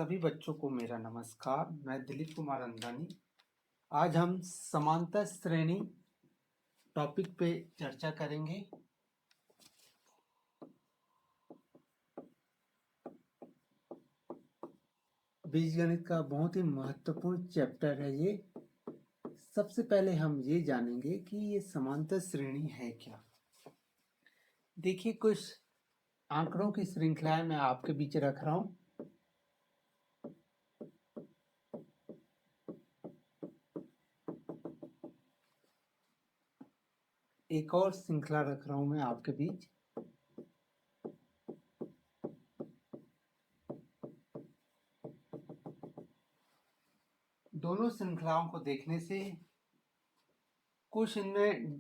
सभी बच्चों को मेरा नमस्कार। मैं दिलीप कुमार अंदानी। आज हम समांतर श्रेणी टॉपिक पे चर्चा करेंगे। बीजगणित का बहुत ही महत्वपूर्ण चैप्टर है ये। सबसे पहले हम ये जानेंगे कि ये समांतर श्रेणी है क्या। देखिए, कुछ आंकड़ों की श्रृंखलाएं मैं आपके बीच रख रहा हूँ। एक और श्रृंखला रख रहा हूँ मैं आपके बीच। दोनों श्रृंखलाओं को देखने से कुछ इनमें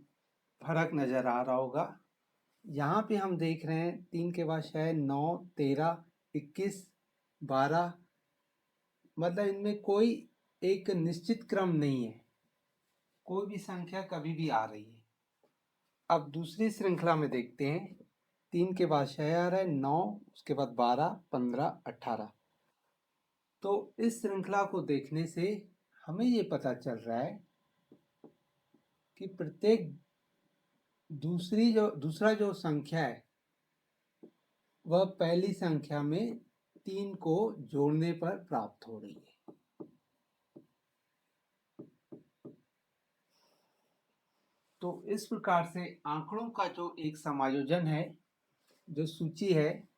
फर्क नजर आ रहा होगा। यहाँ पे हम देख रहे हैं 3 के बाद 6, 9, 13, 21, 12, मतलब इनमें कोई एक निश्चित क्रम नहीं है। कोई भी संख्या कभी भी आ रही है। अब दूसरी श्रृंखला में देखते हैं। 3 के बाद 6 आ रहा है, 9, उसके बाद 12, 15, 18। तो इस श्रृंखला को देखने से हमें ये पता चल रहा है कि प्रत्येक दूसरा जो संख्या है वह पहली संख्या में 3 को जोड़ने पर प्राप्त हो रही है। तो इस प्रकार से आंकड़ों का जो एक समायोजन है, जो सूची है,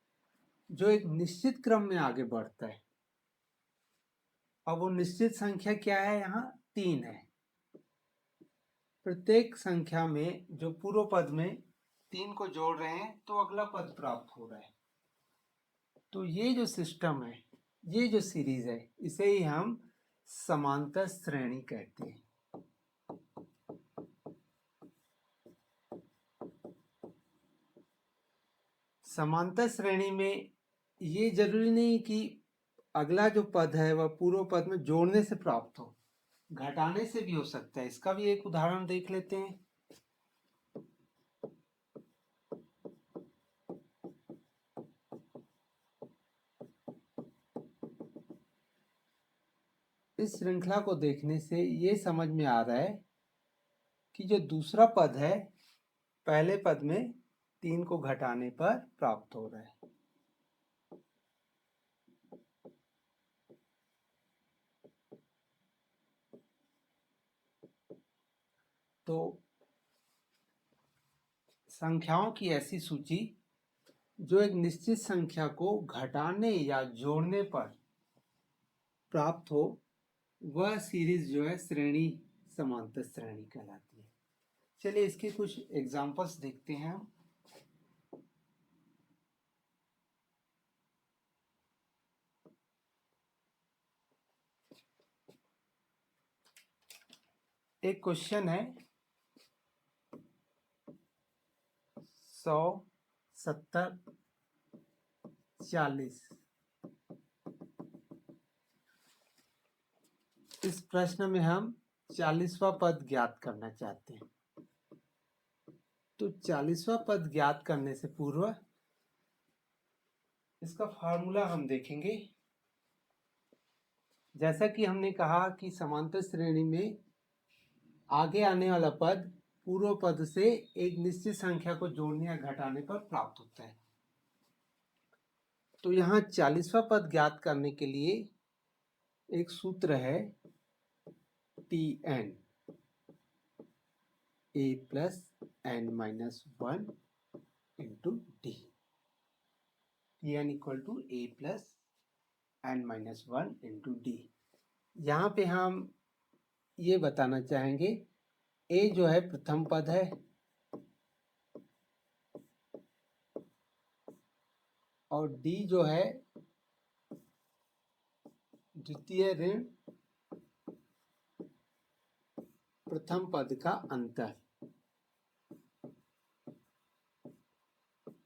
जो एक निश्चित क्रम में आगे बढ़ता है। अब वो निश्चित संख्या क्या है? यहाँ 3 है। प्रत्येक संख्या में जो पूर्व पद में 3 को जोड़ रहे हैं तो अगला पद प्राप्त हो रहा है। तो ये जो सिस्टम है, ये जो सीरीज है, इसे ही हम समांतर श्रेणी कहते हैं। समांतर श्रेणी में ये जरूरी नहीं कि अगला जो पद है वह पूर्व पद में जोड़ने से प्राप्त हो, घटाने से भी हो सकता है। इसका भी एक उदाहरण देख लेते हैं। इस श्रृंखला को देखने से ये समझ में आ रहा है कि जो दूसरा पद है पहले पद में 3 को घटाने पर प्राप्त हो रहा है। तो संख्याओं की ऐसी सूची जो एक निश्चित संख्या को घटाने या जोड़ने पर प्राप्त हो, वह सीरीज जो है श्रेणी समांतर श्रेणी कहलाती है। चलिए इसके कुछ एग्जांपल्स देखते हैं हम। एक क्वेश्चन है 100, 70, 40। इस प्रश्न में हम 40वां पद ज्ञात करना चाहते हैं। तो 40वां पद ज्ञात करने से पूर्व इसका फार्मूला हम देखेंगे। जैसा कि हमने कहा कि समांतर श्रेणी में आगे आने वाला पद पूर्व पद से एक निश्चित संख्या को जोड़ने या घटाने पर प्राप्त होता है। तो यहाँ 40वां पद ज्ञात करने के लिए एक सूत्र है Tn, a plus n minus 1 into d। Tn equal to a plus n minus 1 into d। यहाँ पे हम ये बताना चाहेंगे, a जो है प्रथम पद है और d जो है द्वितीय ऋण प्रथम पद का अंतर।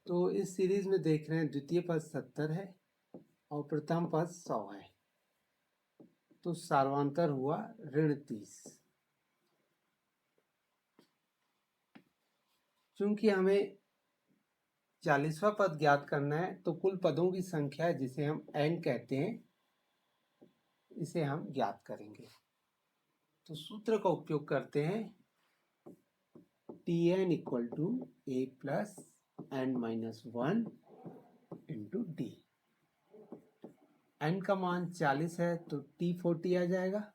तो इस सीरीज में देख रहे हैं द्वितीय पद 70 है और प्रथम पद 100 है। तो सार्वांतर हुआ ऋण 30। चूंकि हमें 40वां पद ज्ञात करना है तो कुल पदों की संख्या जिसे हम n कहते हैं इसे हम ज्ञात करेंगे। तो सूत्र का उपयोग करते हैं, Tn equal to a plus n minus 1 into d. n का मान 40 है तो T40 आ जाएगा,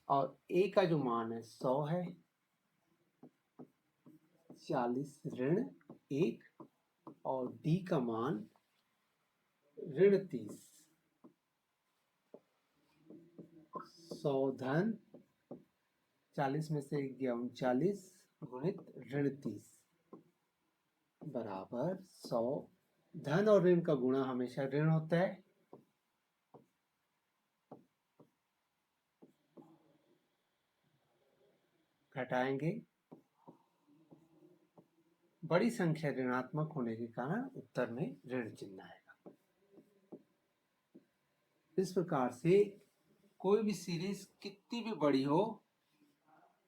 और a का जो मान है 100 है, 40 ऋण 1, और d का मान ऋण 30। 100 धन 40 में से गया 39 गुणित ऋण 30 बराबर 100। धन और ऋण का गुणा हमेशा ऋण होता है, घटाएंगे, बड़ी संख्या ऋणात्मक होने के कारण उत्तर में ऋण चिन्ह आएगा। इस प्रकार से कोई भी सीरीज कितनी भी बड़ी हो,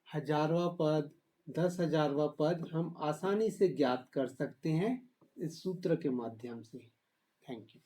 1000वां पद, 10,000वां पद हम आसानी से ज्ञात कर सकते हैं इस सूत्र के माध्यम से। Thank you.